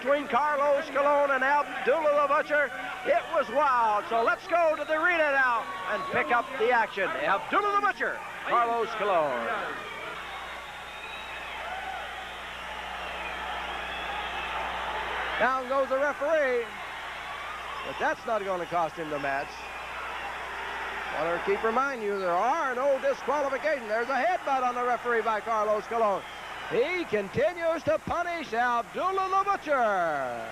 between Carlos Colon and Abdullah the Butcher. It was wild. So let's go to the arena now and pick up the action. Abdullah the Butcher, Carlos Colon. Down goes the referee. But that's not going to cost him the match. I want to keep reminding you, there are no disqualifications. There's a headbutt on the referee by Carlos Colon. He continues to punish Abdullah the Butcher.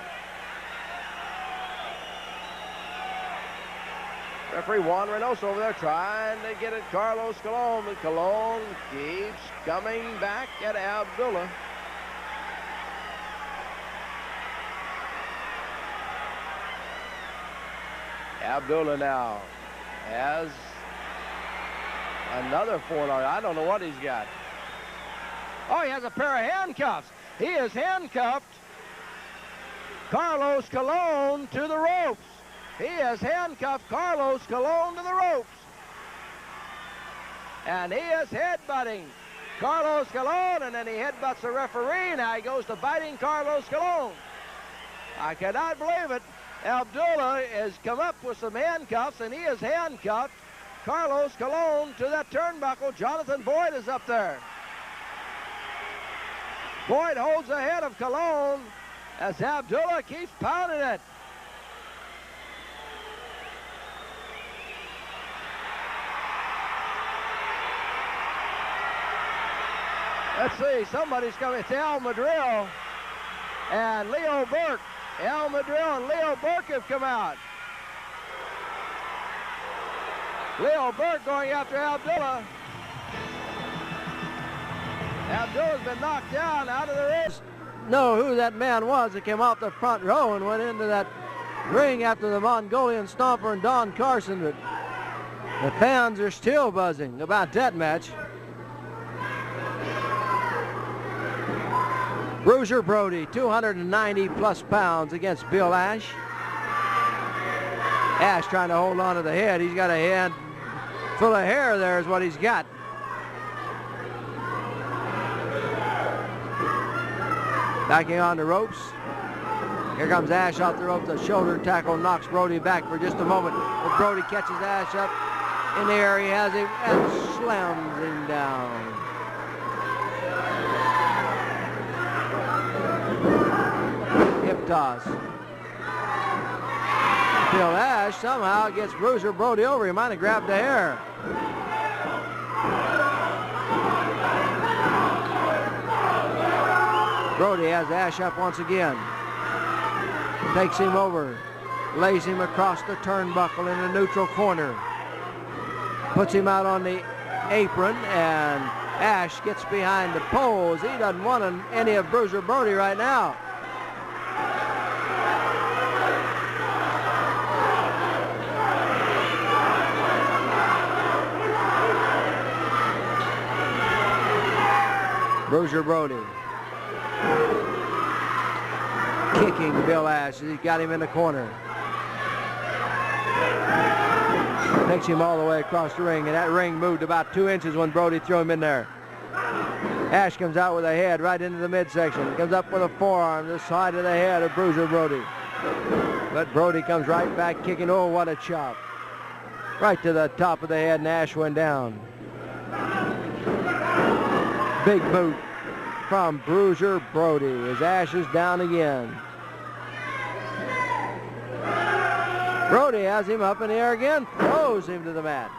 Referee Juan Reynoso over there trying to get at Carlos Colon, but Colon keeps coming back at Abdullah. Abdullah now has another forearm. I don't know what he's got. Oh, he has a pair of handcuffs. He has handcuffed Carlos Colon to the ropes. He has handcuffed Carlos Colon to the ropes. And he is headbutting Carlos Colon, and then he headbutts the referee. Now he goes to biting Carlos Colon. I cannot believe it. Abdullah has come up with some handcuffs, and he has handcuffed Carlos Colon to that turnbuckle. Jonathan Boyd is up there. Boyd holds the head of Colon as Abdullah keeps pounding it. Let's see, somebody's coming. It's Al Madrill and Leo Burke. Al Madrill and Leo Burke have come out. Leo Burke going after Abdullah. Abdullah's been knocked down out of the ring. Know who that man was that came off the front row and went into that ring after the Mongolian Stomper and Don Carson. But the fans are still buzzing about that match. Bruiser Brody, 290 plus pounds against Bill Ash. Ash trying to hold on to the head. He's got a head full of hair there is what he's got. Backing on the ropes. Here comes Ash off the ropes. The shoulder tackle knocks Brody back for just a moment. But Brody catches Ash up in the air. He has him and slams him down. Hip toss. Bill Ash somehow gets Bruiser Brody over. He might have grabbed the hair. Brody has Ash up once again. Takes him over. Lays him across the turnbuckle in the neutral corner. Puts him out on the apron, and Ash gets behind the poles. He doesn't want any of Bruiser Brody right now. Bruiser Brody kicking Bill Ash as he's got him in the corner. Takes him all the way across the ring, and that ring moved about 2 inches when Brody threw him in there. Ash comes out with a head right into the midsection. Comes up with a forearm to the side of the head of Bruiser Brody. But Brody comes right back kicking. Oh, what a chop. Right to the top of the head, and Ash went down. Big boot from Bruiser Brody as Ash is down again. Brody has him up in the air again, throws him to the mat.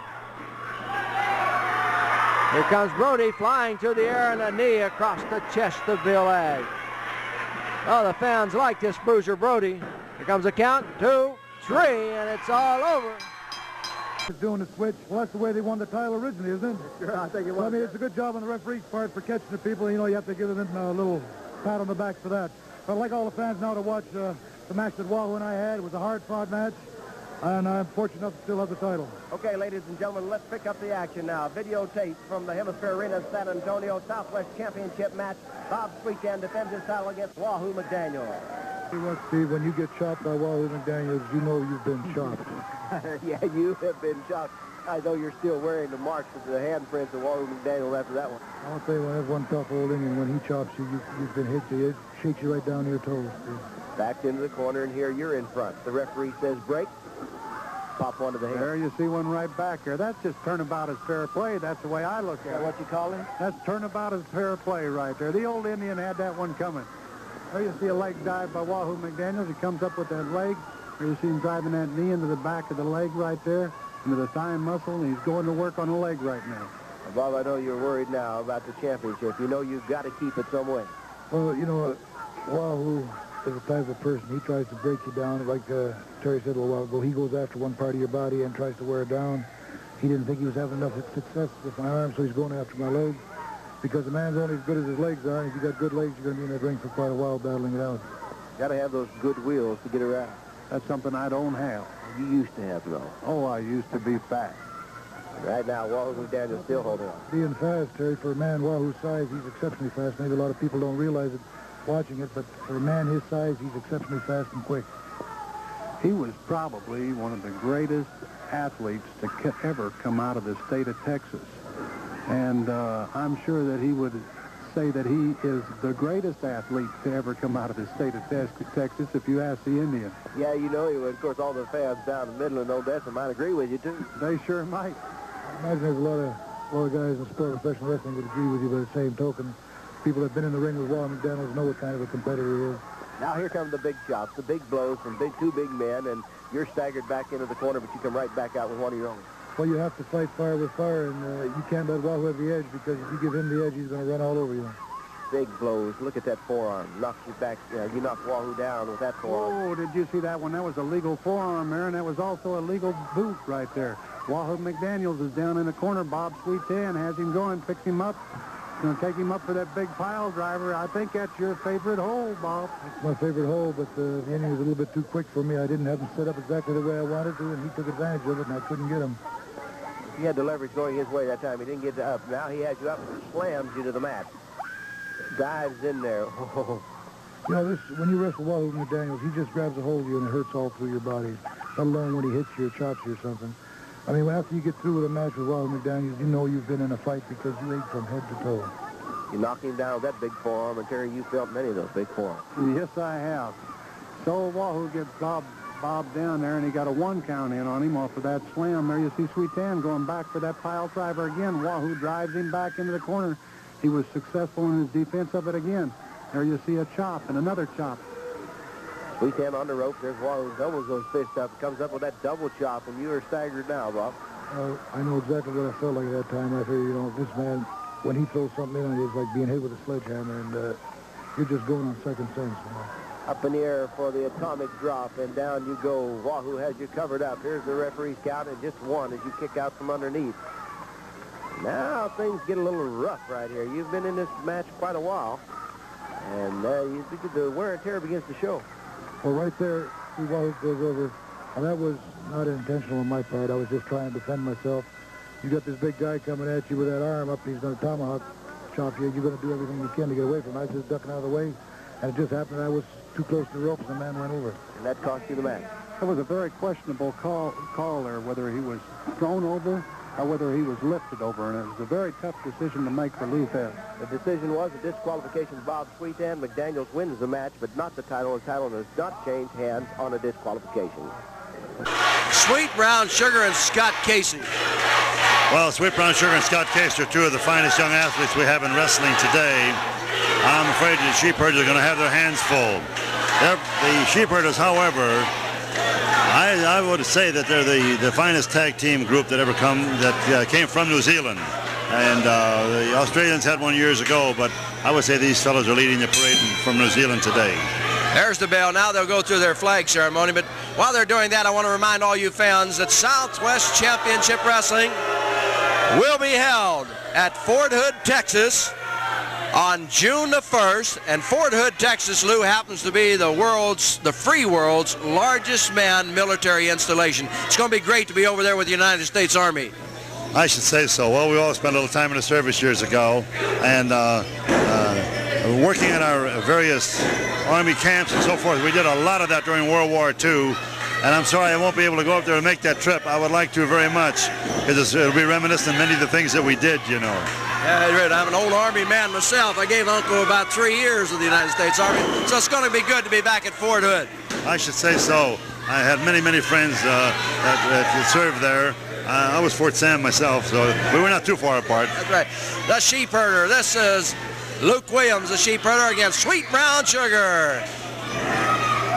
Here comes Brody flying through the air and a knee across the chest of Bill Ash. Oh, the fans like this Bruiser Brody. Here comes a count, 2, 3, and it's all over. Doing the switch. Well, that's the way they won the title originally, isn't it? Sure, I think it was. Well, I mean, it's a good job on the referee's part for catching the people. You know, you have to give them a little pat on the back for that. But I'd like all the fans now to watch the match that Wahoo and I had. It was a hard-fought match, and I'm fortunate enough to still have the title. Okay, ladies and gentlemen, let's pick up the action now. Videotape from the Hemisphere Arena San Antonio Southwest Championship match. Bob Sweetan defends his title against Wahoo McDaniel. See what, Steve, when you get chopped by Wahoo McDaniels, you know you've been chopped. Yeah, you have been chopped. I know you're still wearing the marks of the handprints of Wahoo McDaniel after that one. I'll tell you what, that's one tough old Indian. When he chops you, you've been hit. It shakes you right down to your toes, Steve. Backed into the corner, and here you're in front. The referee says break. Pop one to the head. There you see one right back there. That's just turnabout as fair play. That's the way I look at it. What you call it? That's turnabout as fair play right there. The old Indian had that one coming. There you see a leg dive by Wahoo McDaniels. He comes up with that leg. There you see him driving that knee into the back of the leg right there, into the thigh muscle, and he's going to work on the leg right now. Bob, I know you're worried now about the championship. You know you've got to keep it some way. Well, you know, Wahoo is the type of person, he tries to break you down. Like Terry said a little while ago, he goes after one part of your body and tries to wear it down. He didn't think he was having enough success with my arm, so he's going after my legs. Because the man's only as good as his legs are, and if you got good legs, you're going to be in that ring for quite a while battling it out. Got to have those good wheels to get around. That's something I don't have. You used to have, though. Oh, I used to be fat. Right now, Wahoo McDaniel's still holding on. Being fast, Terry, for a man Wahoo's size, he's exceptionally fast. Maybe a lot of people don't realize it watching it, but for a man his size, he's exceptionally fast and quick. He was probably one of the greatest athletes to ever come out of the state of Texas. And I'm sure that he would say that he is the greatest athlete to ever come out of the state of Texas if you ask the Indian. Yeah, you know he would. Of course, all the fans down in Midland, Odessa might agree with you, too. They sure might. I imagine there's a lot of guys in sport, professional wrestling, would agree with you, by the same token, people that have been in the ring with Wahoo McDaniels know what kind of a competitor he is. Now here come the big chops, the big blows from two big men, and you're staggered back into the corner, but you come right back out with one of your own. Well, you have to fight fire with fire, and you can't let Wahoo have the edge, because if you give him the edge, he's going to run all over you. Big blows. Look at that forearm. Knocks you back. You knock Wahoo down with that forearm. Oh, did you see that one? That was a legal forearm there, and that was also a legal boot right there. Wahoo McDaniels is down in the corner. Bob Sweet 10 has him going, picks him up. Going to take him up for that big pile driver. I think that's your favorite hole, Bob. It's my favorite hole, but the Indian was a little bit too quick for me. I didn't have him set up exactly the way I wanted to, and he took advantage of it, and I couldn't get him. He had the leverage going his way that time. He didn't get up. Now he has you up and slams you to the mat. Dives in there. Oh. You know, when you wrestle Wahoo McDaniels, he just grabs a hold of you and it hurts all through your body. Let alone when he hits you or chops you or something. I mean, after you get through with a match with Wahoo McDaniels, you know you've been in a fight because you ate from head to toe. You knock him down with that big forearm, and Terry, you felt many of those big forearms. Yes, I have. So Wahoo gets Bob down there, and he got a 1 count in on him off of that slam. There you see Sweet Tan going back for that pile driver again. Wahoo drives him back into the corner. He was successful in his defense of it again. There you see a chop and another chop. Sweet Tan on the rope. There's Wahoo doubles those fists up. Comes up with that double chop, and you are staggered now, Bob. I know exactly what I felt like at that time. I figured, you know, this man, when he throws something in, it's like being hit with a sledgehammer, and you're just going on second sense. You know? Up in the air for the atomic drop, and down you go. Wahoo has you covered up. Here's the referee's count, and just 1 as you kick out from underneath. Now things get a little rough right here. You've been in this match quite a while, and the wear and tear begins to show. Well, right there, see Wahoo goes over. And that was not intentional on my part. I was just trying to defend myself. You got this big guy coming at you with that arm up, and he's going to tomahawk chop you. You're going to do everything you can to get away from him. I was just ducking out of the way, and it just happened I was too close to the ropes, and the man went over. And that cost you the match. It was a very questionable call there, whether he was thrown over or whether he was lifted over, and it was a very tough decision to make for Lou Thesz. The decision was a disqualification. Bob Sweet Tan. McDaniels wins the match, but not the title. The title does not change hands on a disqualification. Sweet Brown Sugar and Scott Casey. Well, Sweet Brown Sugar and Scott Casey are two of the finest young athletes we have in wrestling today. I'm afraid the Sheepherders are going to have their hands full. The Sheepherders, however, I would say that they're the finest tag team group that ever came from New Zealand. And the Australians had one years ago, but I would say these fellows are leading the parade from New Zealand today. There's the bell. Now they'll go through their flag ceremony. But while they're doing that, I want to remind all you fans that Southwest Championship Wrestling will be held at Fort Hood, Texas on June the 1st. And Fort Hood, Texas, Lou, happens to be the free world's largest manned military installation. It's going to be great to be over there with the United States Army. I should say so. Well, we all spent a little time in the service years ago, and working at our various Army camps and so forth. We did a lot of that during World War II. And I'm sorry I won't be able to go up there and make that trip. I would like to very much, because it'll be reminiscent of many of the things that we did, you know. Yeah, right. I'm an old Army man myself. I gave Uncle about 3 years of the United States Army, so it's going to be good to be back at Fort Hood. I should say so. I had many, many friends that served there. I was Fort Sam myself, so we were not too far apart. That's right. The sheep herder. This is Luke Williams, the sheep herder, against Sweet Brown Sugar.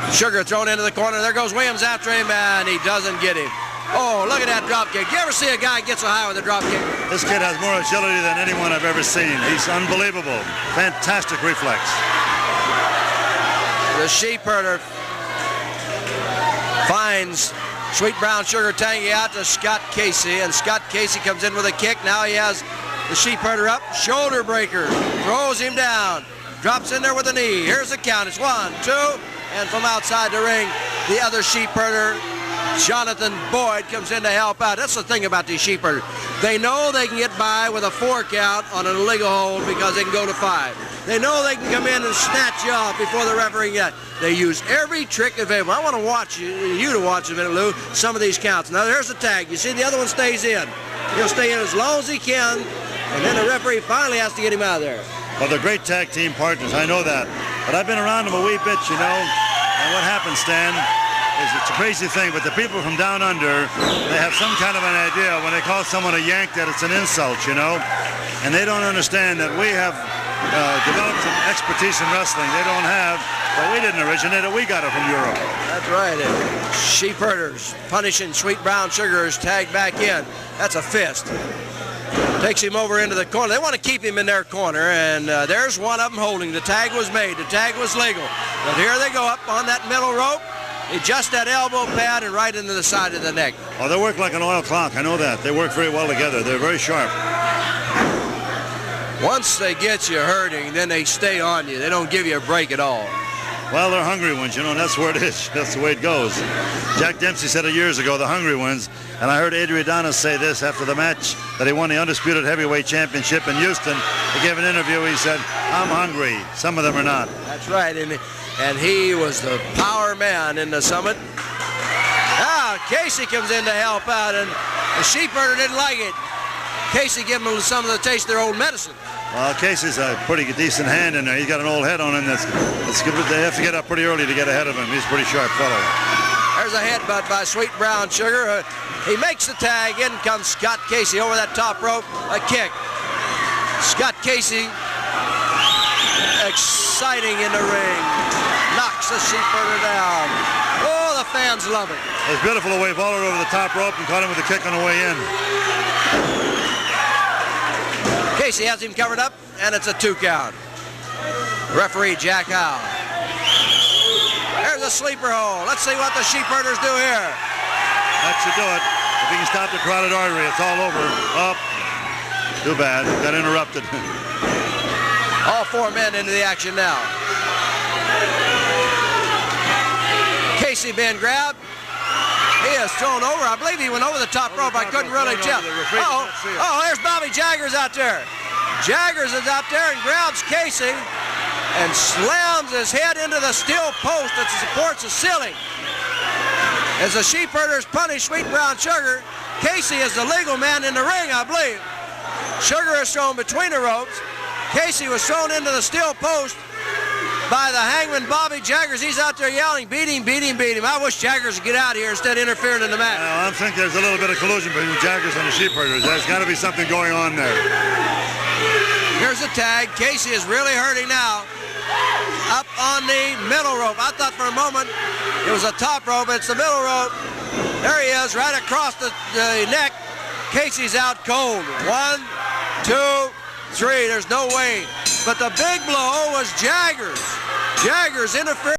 Sugar thrown into the corner. There goes Williams after him, and he doesn't get him. Oh, look at that drop kick. You ever see a guy get so high with a drop kick? This kid has more agility than anyone I've ever seen. He's unbelievable. Fantastic reflex. The sheep herder finds Sweet Brown Sugar tagging out to Scott Casey, and Scott Casey comes in with a kick. Now he has the sheep herder up. Shoulder breaker. Throws him down. Drops in there with a knee. Here's the count. It's 1, 2. And from outside the ring, the other sheep herder, Jonathan Boyd, comes in to help out. That's the thing about these sheep herders. They know they can get by with a 4 count on an illegal hold because they can go to 5. They know they can come in and snatch you off before the referee gets. They use every trick available. I want to watch you to watch a minute, Lou, some of these counts. Now, there's the tag. You see the other one stays in. He'll stay in as long as he can, and then the referee finally has to get him out of there. Well, they're great tag team partners. I know that. But I've been around them a wee bit, you know. And what happens, Stan, is it's a crazy thing, but the people from down under, they have some kind of an idea when they call someone a yank that it's an insult, you know. And they don't understand that we have developed some expertise in wrestling. They don't have, but we didn't originate it. We got it from Europe. That's right. Sheep herders punishing Sweet Brown Sugar is tagged back in. That's a fist. Takes him over into the corner. They want to keep him in their corner, and there's one of them holding. The tag was made. The tag was legal. But here they go up on that middle rope. Just that elbow pad and right into the side of the neck. Oh, they work like an oil clock. I know that. They work very well together. They're very sharp. Once they get you hurting, then they stay on you. They don't give you a break at all. Well, they're hungry ones, you know, and that's where it is. That's the way it goes. Jack Dempsey said it years ago, the hungry ones. And I heard Adrian Adonis say this after the match, that he won the Undisputed Heavyweight Championship in Houston. He gave an interview. He said, I'm hungry. Some of them are not. That's right. And he was the power man in the Summit. Now, Casey comes in to help out, and the sheep herder didn't like it. Casey gave them some of the taste of their old medicine. Well, Casey's a pretty decent hand in there. He's got an old head on him. That's good. They have to get up pretty early to get ahead of him. He's a pretty sharp fellow. There's a headbutt by Sweet Brown Sugar. He makes the tag. In comes Scott Casey over that top rope. A kick. Scott Casey, exciting in the ring. Knocks the sheep herder down. Oh, the fans love it. It's beautiful to wave all over the top rope and caught him with a kick on the way in. Casey has him covered up, and it's a 2 count. Referee Jack Howe. There's a sleeper hold. Let's see what the sheep herders do here. That should do it. If he can stop the carotid artery, it's all over. Up. Too bad. Got interrupted. All 4 men into the action now. Casey being grabbed. He is thrown over. I believe he went over the top rope. I couldn't really tell. Oh, there's Bobby Jaggers out there. Jaggers is out there and grabs Casey and slams his head into the steel post that supports the ceiling. As the sheep herders punish Sweet Brown Sugar, Casey is the legal man in the ring, I believe. Sugar is thrown between the ropes. Casey was thrown into the steel post by the hangman Bobby Jaggers. He's out there yelling, beat him, beat him, beat him. I wish Jaggers would get out of here instead of interfering in the match. Well, I think there's a little bit of collusion between Jaggers and the sheep herders. There's got to be something going on there. Here's the tag. Casey is really hurting now. Up on the middle rope. I thought for a moment it was a top rope. It's the middle rope. There he is, right across the neck. Casey's out cold. 1, 2, 3. There's no way. But the big blow was Jaggers. Jaggers interfered.